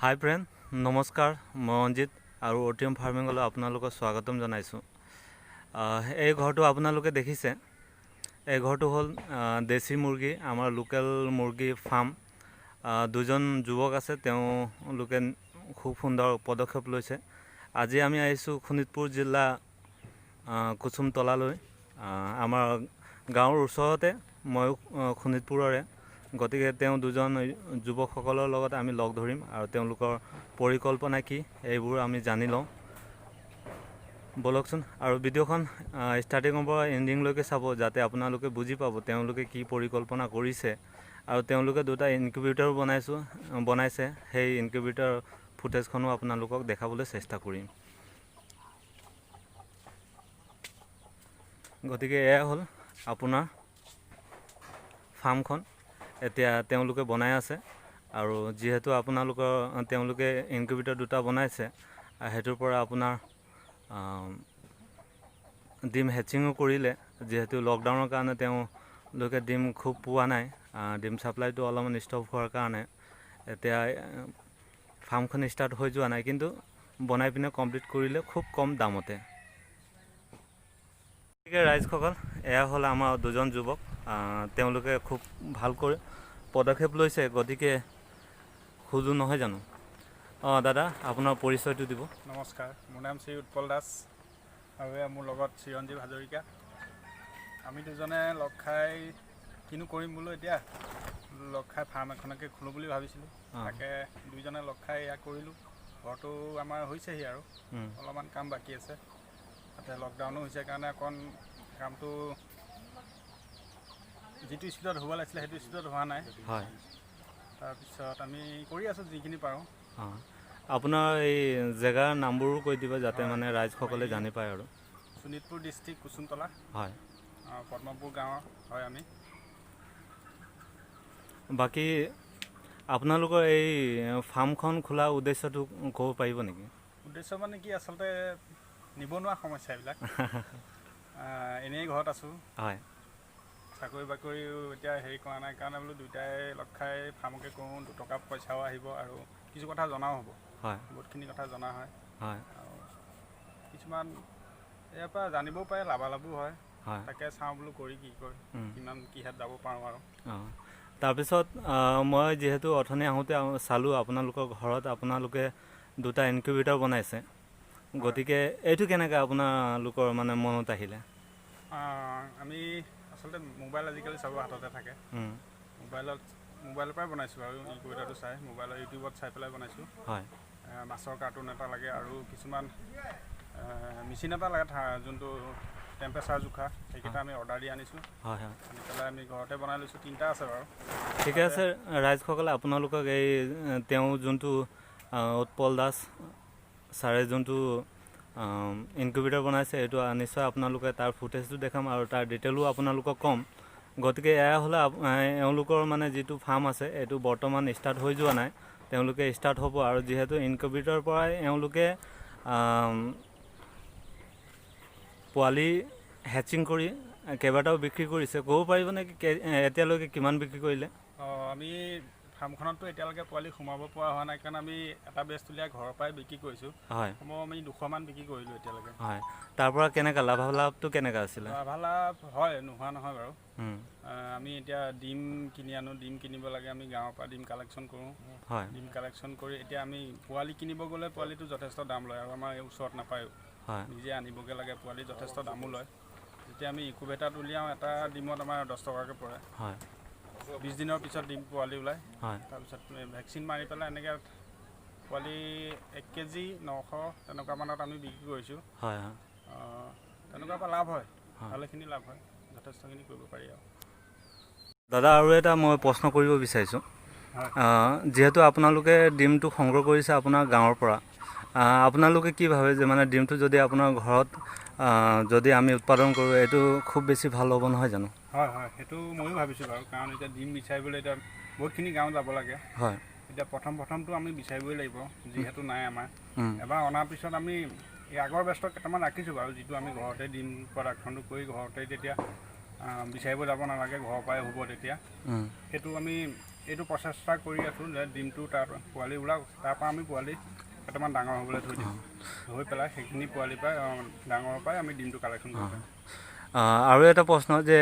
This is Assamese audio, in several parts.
হাই ফ্ৰেণ্ড, নমস্কাৰ। মই অঞ্জিত আৰু অটিএম ফাৰ্মিঙলৈ আপোনালোকক স্বাগতম জনাইছোঁ। এই ঘৰটো আপোনালোকে দেখিছে। এই ঘৰটো হ'ল দেশী মুৰ্গী, আমাৰ লোকেল মুৰ্গী ফাৰ্ম। দুজন যুৱক আছে, তেওঁলোকে খুব সুন্দৰ পদক্ষেপ লৈছে। আজি আমি আহিছোঁ শোণিতপুৰ জিলা কুসুমতলালৈ। আমাৰ গাঁৱৰ ওচৰতে, ময়ো শোণিতপুৰৰে। গতিকে দুজন যুৱকসকলৰ লগত আমি লগ ধৰিম আৰু তেওঁলোকৰ পৰিকল্পনা কি এইবোৰ আমি জানি লওঁ। বলকচোন আৰু ভিডিঅ'খন ষ্টাৰ্টিঙৰ পৰা এণ্ডিংলৈকে চাব, যাতে আপোনালোকে বুজি পাব তেওঁলোকে কি পৰিকল্পনা কৰিছে। আৰু তেওঁলোকে দুটা ইনকিউবেটৰ বনাইছে, সেই ইনকিউবেটৰ ফুটেজখনো আপোনালোকক দেখাবলৈ চেষ্টা কৰিম। গতিকে এয়া হ'ল আপোনাৰ ফাৰ্মখন। এতিয়া তেওঁলোকে বনাই আছে আৰু যিহেতু তেওঁলোকে ইনকিউবেটৰ দুটা বনাইছে, সেইটোৰ পৰা আপোনাৰ ডিম হেচিঙো কৰিলে। যিহেতু লকডাউনৰ কাৰণে তেওঁলোকে ডিম খুব পোৱা নাই, ডিম ছাপ্লাইটো অলপমান ষ্টপ হোৱাৰ কাৰণে এতিয়া ফাৰ্মখন ষ্টাৰ্ট হৈ যোৱা নাই, কিন্তু বনাই পিনে কমপ্লিট কৰিলে খুব কম দামতে। গতিকে ৰাইজসকল, এয়া হ'ল আমাৰ দুজন যুৱক। তেওঁলোকে খুব ভালকৈ পদক্ষেপ লৈছে, গতিকে খোজো নহয় জানো। দাদা, আপোনাৰ পৰিচয়টো দিব। নমস্কাৰ, মোৰ নাম শ্ৰী উৎপল দাস আৰু মোৰ লগত চিৰঞ্জীৱ হাজৰিকা। আমি দুজনে লগ খাই কিনো কৰিম বোলো, এতিয়া লগ খাই ফাৰ্ম এখনকে খোলোঁ বুলি ভাবিছিলোঁ। তাকে দুইজনে লগ খাই এয়া কৰিলোঁ। ঘৰটো আমাৰ হৈছেহি আৰু অলপমান কাম বাকী আছে। তাতে লকডাউনো হৈছে কাৰণে অকণ কামটো যিটো স্পীডত হ'ব লাগিছিলে সেইটো স্পীডত হোৱা নাই। হয়, তাৰপিছত আমি কৰি আছোঁ যিখিনি পাৰোঁ। আপোনাৰ এই জেগাৰ নামবোৰো কৈ দিব, যাতে মানে ৰাইজসকলে জানি পায় আৰু। শোণিতপুৰ ডিষ্ট্ৰিক্ট কুসুমতলা, হয়, পদ্মপুৰ গাঁৱৰ হয় আমি। বাকী আপোনালোকৰ এই ফাৰ্মখন খোলা উদ্দেশ্যটো ক'ব পাৰিব নেকি? উদ্দেশ্য মানে কি, আচলতে নিবনুৱা সমস্যা এইবিলাক। এনেই ঘৰত আছোঁ। হয়, চাকৰি বাকৰিও এতিয়া হেৰি কৰা নাই কাৰণে বোলো দুয়োটাই লগ খাই ফাৰ্মকে কৰোঁ। দুটকা পইচাও আহিব আৰু কিছু কথা জনাও হ'ব। হয়, বহুতখিনি কথা জনা হয়। হয়, আৰু কিছুমান ইয়াৰ পৰা জানিবও পাৰে, লাভালাভো হয়। হয়, তাকে চাওঁ বোলো কৰি কি কয়, কিমান কিহেত যাব পাৰোঁ আৰু। তাৰপিছত মই যিহেতু অথনি আহোঁতে চালোঁ, আপোনালোকৰ ঘৰত আপোনালোকে দুটা ইনকিউবেটৰ বনাইছে। গতিকে এইটো কেনেকৈ আপোনালোকৰ মানে মনত আহিলে? আমি আচলতে মোবাইল আজিকালি চবৰ হাততে থাকে। মোবাইলৰ পৰাই বনাইছোঁ আৰু ইনকিউবেটৰটো চাই, মোবাইলৰ ইউটিউবত চাই পেলাই বনাইছোঁ। হয়, মাছৰ কাৰ্টুন এটা লাগে আৰু কিছুমান মেচিন এটা লাগে, যোনটো টেম্পাৰেচাৰ জোখা, সেইকেইটা আমি অৰ্ডাৰ দি আনিছোঁ। হয়, হয়, আনি পেলাই আমি ঘৰতে বনাই লৈছোঁ। 3টা আছে বাৰু। ঠিকে আছে ৰাইজসকলে, আপোনালোকক এই যোনটো উৎপল দাস ছাৰে যোনটো ইনকিউবেটৰ বনাইছে, এইটো নিশ্চয় আপোনালোকে তাৰ ফুটেজটো দেখাম আৰু তাৰ ডিটেইলো আপোনালোকক ক'ম। গতিকে এয়া হ'লে এওঁলোকৰ মানে যিটো ফাৰ্ম আছে, এইটো বৰ্তমান ষ্টাৰ্ট হৈ যোৱা নাই, তেওঁলোকে ষ্টাৰ্ট হ'ব। আৰু যিহেতু ইনকিউবেটৰৰ পৰাই এওঁলোকে পোৱালি হেচিং কৰি কেইবাটাও বিক্ৰী কৰিছে। ক'ব পাৰিব নেকি এতিয়ালৈকে কিমান বিক্ৰী কৰিলে? আমি ফাৰ্মখনততো এতিয়ালৈকে পোৱালি সোমাব পৰা হোৱা নাই, কাৰণ আমি এটা বেষ্ট উলিয়াই ঘৰৰ পৰাই বিক্ৰী কৰিছোঁ। হয়, আমি 200মান বিক্ৰী কৰিলোঁ এতিয়ালৈকে। হয়, তাৰ পৰা কেনেকুৱা লাভালাভটো কেনেকুৱা আছিলে? লাভালাভ হয়, নোহোৱা নহয় বাৰু। আমি এতিয়া ডিম কিনি আনো, ডিম কিনিব লাগে, আমি গাঁৱৰ পৰা ডিম কালেকশ্যন কৰোঁ। হয়, ডিম কালেকশ্যন কৰি এতিয়া আমি পোৱালি কিনিব গ'লে পোৱালিটো যথেষ্ট দাম লয় আৰু আমাৰ এই ওচৰত নাপায়ো। হয়, নিজে আনিবগৈ লাগে, পোৱালি যথেষ্ট দামো লয়। যেতিয়া আমি ইনকিউবেটৰত উলিয়াওঁ, এটা ডিমত আমাৰ 10 টকাকৈ পৰে। হয়, 20 দিনৰ পিছত ডিম পোৱালি ওলায়। হয়, তাৰপিছত ভেকচিন মাৰি পেলাই এনেকৈ পোৱালি 1 কেজি 900 তেনেকুৱা মানত আমি বিক্ৰী কৰিছোঁ। হয়, হয়, তেনেকুৱাৰ পৰা লাভ হয়, ভালেখিনি লাভ হয়, যথেষ্টখিনি কৰিব পাৰি আৰু। দাদা, আৰু এটা মই প্ৰশ্ন কৰিব বিচাৰিছোঁ। যিহেতু আপোনালোকে ডিমটো সংগ্ৰহ কৰিছে আপোনাৰ গাঁৱৰ পৰা, আপোনালোকে কি ভাবে যে মানে ডিমটো যদি আপোনাৰ ঘৰত যদি আমি উৎপাদন কৰোঁ, এইটো খুব বেছি ভাল হ'ব নহয় জানো? হয়, হয়, সেইটো ময়ো ভাবিছোঁ বাৰু। কাৰণ এতিয়া ডিম বিচাৰিবলৈ এতিয়া বহুতখিনি গাঁও যাব লাগে। হয়, এতিয়া প্ৰথমটো আমি বিচাৰিবই লাগিব, যিহেতু নাই আমাৰ। এবাৰ অনাৰ পিছত আমি এই আগৰ বেষ্টত কেইটামান ৰাখিছোঁ বাৰু, যিটো আমি ঘৰতে ডিম প্ৰডাকশ্যনটো কৰি ঘৰতে তেতিয়া বিচাৰিব যাব নালাগে, ঘৰৰ পৰাই হ'ব তেতিয়া। সেইটো আমি এইটো প্ৰচেষ্টা কৰি আছোঁ যে ডিমটো তাৰ পোৱালি ওলাওক, তাৰপৰা আমি পোৱালি কেইটামান ডাঙৰ হ'বলৈ থৈ দিম, হৈ পেলাই সেইখিনি পোৱালিৰ পৰাই ডাঙৰৰ পৰাই আমি ডিমটো কালেকশ্যন কৰিব পাৰিম। আৰু এটা প্ৰশ্ন যে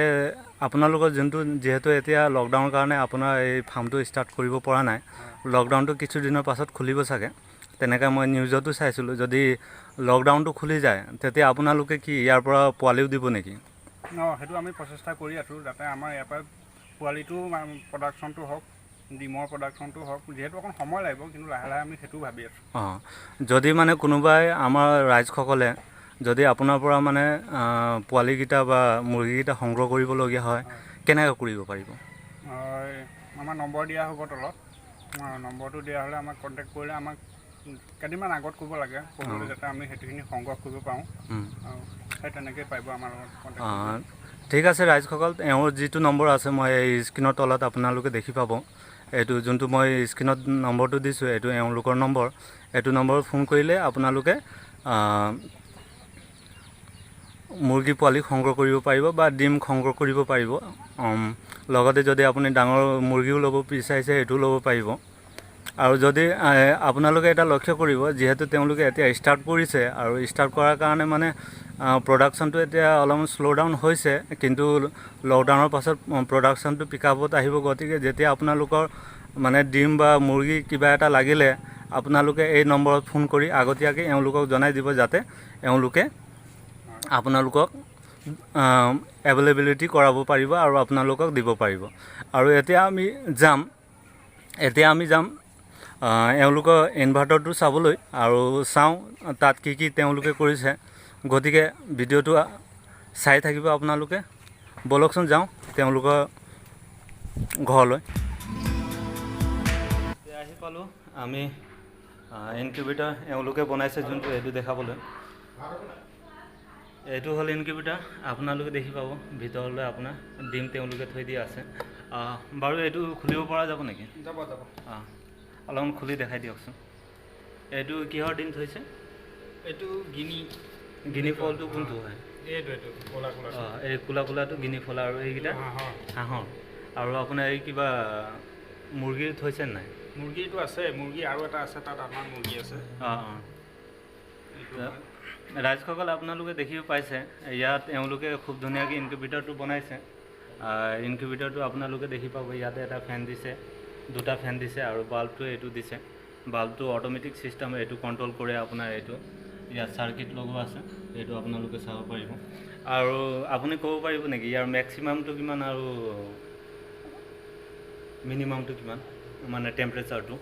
আপোনালোকৰ যোনটো যিহেতু এতিয়া লকডাউনৰ কাৰণে আপোনাৰ এই ফাৰ্মটো ষ্টাৰ্ট কৰিব পৰা নাই, লকডাউনটো কিছুদিনৰ পাছত খুলিব চাগে, তেনেকৈ মই নিউজতো চাইছিলোঁ। যদি লকডাউনটো খুলি যায় তেতিয়া আপোনালোকে কি ইয়াৰ পৰা পোৱালিও দিব নেকি? সেইটো আমি প্ৰচেষ্টা কৰি আছোঁ যাতে আমাৰ ইয়াৰ পৰা পোৱালিটো প্ৰডাকশ্যনটো হওক, ডিমৰ প্ৰডাকশ্যনটো হওক, যিহেতু অকণ সময় লাগিব, কিন্তু লাহে লাহে আমি সেইটোও ভাবি আছোঁ। যদি মানে কোনোবাই আমাৰ ৰাইজসকলে যদি আপোনাৰ পৰা মানে পোৱালিকেইটা বা মুৰ্গীকেইটা সংগ্ৰহ কৰিবলগীয়া হয়, কেনেকৈ কৰিব পাৰিব? আমাৰ নম্বৰ দিয়া হ'ব তলত, নম্বৰটো দিয়া হ'লে আমাক কণ্টেক্ট কৰিলে আমাক কেইদিনমান আগত ক'ব লাগে, ক'বলৈ যাতে আমি সেইটোখিনি সংগ্ৰহ কৰিব পাৰোঁ, সেই তেনেকৈ পাৰিব আমাৰ লগত কণ্টেক্ট। ঠিক আছে ৰাইজসকল, এওঁৰ যিটো নম্বৰ আছে মই এই স্ক্ৰীনৰ তলত আপোনালোকে দেখি পাব। এইটো যোনটো মই স্ক্ৰীনত নম্বৰটো দিছোঁ এইটো এওঁলোকৰ নম্বৰ। এইটো নম্বৰত ফোন কৰিলে আপোনালোকে মুৰ্গী পোৱালি সংগ্ৰহ কৰিব পাৰিব বা ডিম সংগ্ৰহ কৰিব পাৰিব। লগতে যদি আপুনি ডাঙৰ মুৰ্গীও ল'ব বিচাৰিছে সেইটোও ল'ব পাৰিব। আৰু যদি আপোনালোকে এটা লক্ষ্য কৰিব, যিহেতু তেওঁলোকে এতিয়া ষ্টাৰ্ট কৰিছে আৰু ষ্টাৰ্ট কৰাৰ কাৰণে মানে প্ৰডাকশ্যনটো এতিয়া অলপমান শ্ল' ডাউন হৈছে, কিন্তু লকডাউনৰ পাছত প্ৰডাকশ্যনটো পিক আপত আহিব। গতিকে যেতিয়া আপোনালোকৰ মানে ডিম বা মুৰ্গী কিবা এটা লাগিলে আপোনালোকে এই নম্বৰত ফোন কৰি আগতীয়াকৈ এওঁলোকক জনাই দিব, যাতে এওঁলোকে আপোনালোকক এভেইলেবিলিটি কৰাব পাৰিব আৰু আপোনালোকক দিব পাৰিব। আৰু এতিয়া আমি যাম এওঁলোকৰ ইনভাৰ্টাৰটো চাবলৈ আৰু চাওঁ তাত কি কি তেওঁলোকে কৰিছে। গতিকে ভিডিঅ'টো চাই থাকিব আপোনালোকে। ব'লকচোন যাওঁ তেওঁলোকৰ ঘৰলৈ। আহি পালোঁ আমি ইনকিউবেটাৰ এওঁলোকে বনাইছে যোনটো, এইটো দেখাবলৈ। এইটো হ'ল ইনকিউবেটাৰ, আপোনালোকে দেখি পাব ভিতৰলৈ আপোনাৰ ডিম তেওঁলোকে থৈ দিয়া আছে। বাৰু এইটো খুলিব পৰা যাব নেকি? যাব। অলপমান খুলি দেখাই দিয়কচোন। এইটো কিহৰ ডিম থৈছে? এইটো গিনি ফলটো কোনটো হয়? এইটো ক'লা এই ক'লা ক'লাটো গিনি ফল, আৰু এইকেইটা হাঁহৰ। আৰু আপোনাৰ এই কিবা মুৰ্গী থৈছে নাই? মুৰ্গীটো আছে, মুৰ্গী আৰু এটা আছে, তাত আমাৰ মুৰ্গী আছে। ৰাইজসকল আপোনালোকে দেখিব পাইছে, ইয়াত এওঁলোকে খুব ধুনীয়াকৈ ইনকিউবেটাৰটো বনাইছে। ইনকিউবেটাৰটো আপোনালোকে দেখি পাব, ইয়াতে এটা ফেন দিছে, দুটা ফেন দিছে আৰু বাল্বটো এইটো দিছে। বাল্বটো অট'মেটিক ছিষ্টেম, এইটো কণ্ট্ৰল কৰে আপোনাৰ। এইটো ইয়াত চাৰ্কিট লগোৱা আছে, এইটো আপোনালোকে চাব পাৰিব। আৰু আপুনি ক'ব পাৰিব নেকি ইয়াৰ মেক্সিমামটো কিমান আৰু মিনিমামটো কিমান, মানে টেম্পাৰেচাৰটো?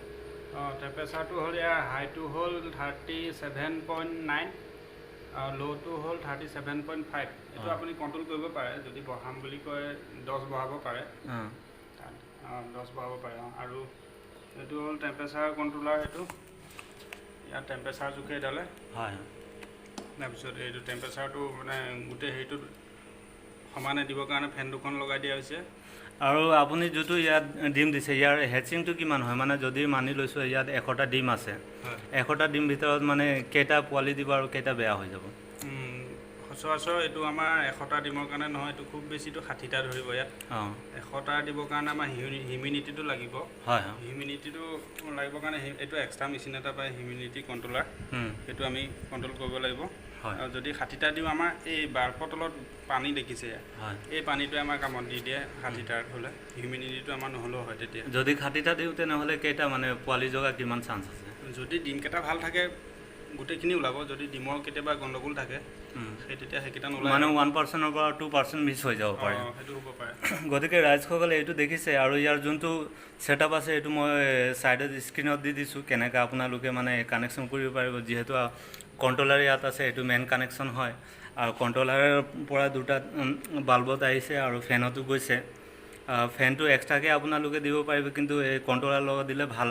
টেম্পাৰেচাৰটো হ'ল ইয়াৰ হাইটো হ'ল 37.9 আৰু ল'টো হ'ল 37.5। এইটো আপুনি কণ্ট্ৰল কৰিব পাৰে, যদি বঢ়াম বুলি কয় 10 বঢ়াব পাৰে, 10 বঢ়াব পাৰে। আৰু এইটো হ'ল টেম্পাৰেচাৰ কণ্ট্ৰলাৰ, এইটো ইয়াত টেম্পাৰেচাৰ জোখে এইডালে। হয়। তাৰপিছত এইটো টেম্পাৰেচাৰটো মানে গোটেই হেৰিটো সমানে দিবৰ কাৰণে ফেন দুখন লগাই দিয়া হৈছে। আৰু আপুনি যিটো ইয়াত ডিম দিছে, ইয়াৰ হেচিংটো কিমান হয়? মানে যদি মানি লৈছোঁ ইয়াত 100টা ডিম আছে, 100টা ডিম ভিতৰত মানে কেইটা পোৱালি দিব আৰু কেইটা বেয়া হৈ যাব? সচৰাচৰ এইটো আমাৰ 100টা ডিমৰ কাৰণে নহয়, এইটো খুব বেছিটো 60টা ধৰিব ইয়াত। 100টা দিবৰ কাৰণে আমাৰ হিউমিডিটিটো লাগিব। হয়। হিউমিডিটিটো লাগিবৰ কাৰণে এইটো এক্সট্ৰা মেচিন এটা পায়, হিউমিডিটি কণ্ট্ৰলাৰ, সেইটো আমি কণ্ট্ৰল কৰিব লাগিব। আৰু যদি 60টা দিওঁ, আমাৰ এই বাল্বৰ তলত পানী দেখিছে, এই পানীটোৱে আমাৰ কামত দি দিয়ে। 60টাৰ হ'লে হিউমিডিটিটো আমাৰ নহ'লেও হয়। তেতিয়া যদি 60টা দিওঁ তেনেহ'লে কেইটা মানে পোৱালি জগা কিমান চান্স আছে? যদি ডিমকেইটা ভাল থাকে গোটেইখিনি ওলাব, যদি ডিমৰ কেতিয়াবা গণ্ডগোল থাকে তেতিয়া সেইকেইটা নোলায়, মানে 1%ৰ পৰা 2% মিছ হৈ যাব পাৰে। সেইটো হ'ব পাৰে। গতিকে ৰাইজসকলে এইটো দেখিছে, আৰু ইয়াৰ যোনটো ছেটআপ আছে এইটো মই ছাইডত স্ক্ৰীণত দি দিছোঁ, কেনেকৈ আপোনালোকে মানে কানেকশ্যন কৰিব পাৰিব। যিহেতু কণ্ট্ৰলাৰ ইয়াত আছে, এইটো মেইন কানেকশ্যন হয়, আৰু কণ্ট্ৰলাৰৰ পৰা দুটা বাল্বত আহিছে আৰু ফেনতো গৈছে। ফেনটো এক্সট্ৰাকৈ আপোনালোকে দিব পাৰিব, কিন্তু এই কণ্ট্ৰলাৰৰ লগত দিলে ভাল।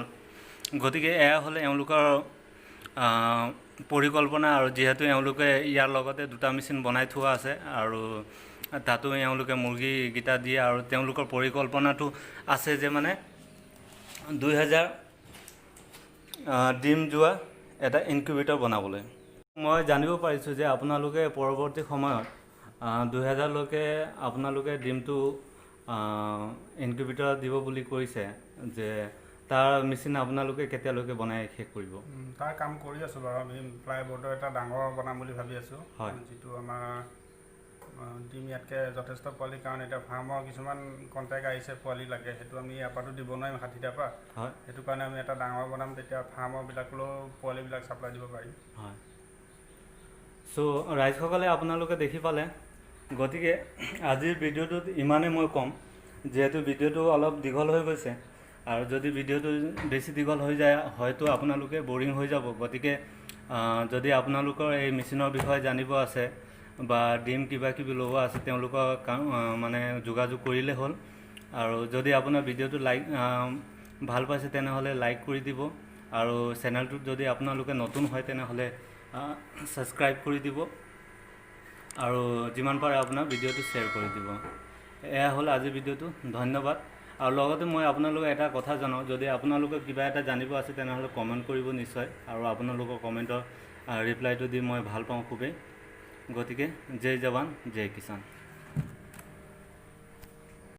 গতিকে এয়া হ'লে এওঁলোকৰ পৰিকল্পনা। আৰু যিহেতু এওঁলোকে ইয়াৰ লগতে দুটা মেচিন বনাই থোৱা আছে আৰু তাতো এওঁলোকে মুৰ্গীকেইটা দিয়ে, আৰু তেওঁলোকৰ পৰিকল্পনাটো আছে যে মানে 2000 ডিম যোৱা এটা ইনকিউবেটৰ বনাবলৈ। মই জানিব পাৰিছোঁ যে আপোনালোকে পৰৱৰ্তী সময়ত 2000লৈকে আপোনালোকে ডিমটো ইনকিউবেটৰত দিব বুলি কৈছে। যে তাৰ মেচিন আপোনালোকে কেতিয়ালৈকে বনাই শেষ কৰিব? তাৰ কাম কৰি আছোঁ বাৰু। আমি প্লাইবৰ্ডৰ এটা ডাঙৰ বনাম বুলি ভাবি আছোঁ, হয়। যিটো আমাৰ ডিম ইয়াতকৈ যথেষ্ট পোৱালি, কাৰণ এতিয়া ফাৰ্মৰ কিছুমান কণ্টেক্ট আহিছে পোৱালি লাগে, সেইটো আমি ইয়াৰ পৰাতো দিব নোৱাৰিম 60টাৰ পৰা। হয় সেইটো কাৰণে আমি এটা ডাঙৰ বনাম, তেতিয়া ফাৰ্মৰবিলাকলৈও পোৱালিবিলাক ছাপ্লাই দিব পাৰিম। হয়। চ' ৰাইজসকলে আপোনালোকে দেখি পালে, গতিকে আজিৰ ভিডিঅ'টোত ইমানেই মই ক'ম, যিহেতু ভিডিঅ'টো অলপ দীঘল হৈ গৈছে, আৰু যদি ভিডিঅ'টো বেছি দীঘল হৈ যায় হয়তো আপোনালোকে বৰিং হৈ যাব। গতিকে যদি আপোনালোকৰ এই মেচিনৰ বিষয়ে জানিব আছে বা ডিম কিবা কিবি ল'ব আছে, তেওঁলোকৰ মানে যোগাযোগ কৰিলে হ'ল। আৰু যদি আপোনাৰ ভিডিঅ'টো ভাল পাইছে তেনেহ'লে লাইক কৰি দিব, আৰু চেনেলটোত যদি আপোনালোকে নতুন হয় তেনেহ'লে ছাবস্ক্ৰাইব কৰি দিব, আৰু যিমান পাৰে আপোনাৰ ভিডিঅ'টো শ্বেয়াৰ কৰি দিব। এয়া হ'ল আজিৰ ভিডিঅ'টো। ধন্যবাদ। আৰু লগতে মই আপোনালোকক এটা কথা জনাওঁ, যদি আপোনালোকৰ কিবা এটা জানিব আছে তেনেহ'লে কমেণ্ট কৰিব নিশ্চয়, আৰু আপোনালোকৰ কমেণ্টৰ ৰিপ্লাইটো দি মই ভাল পাওঁ খুবেই। গতিকে জয় জৱান জয় কিষাণ।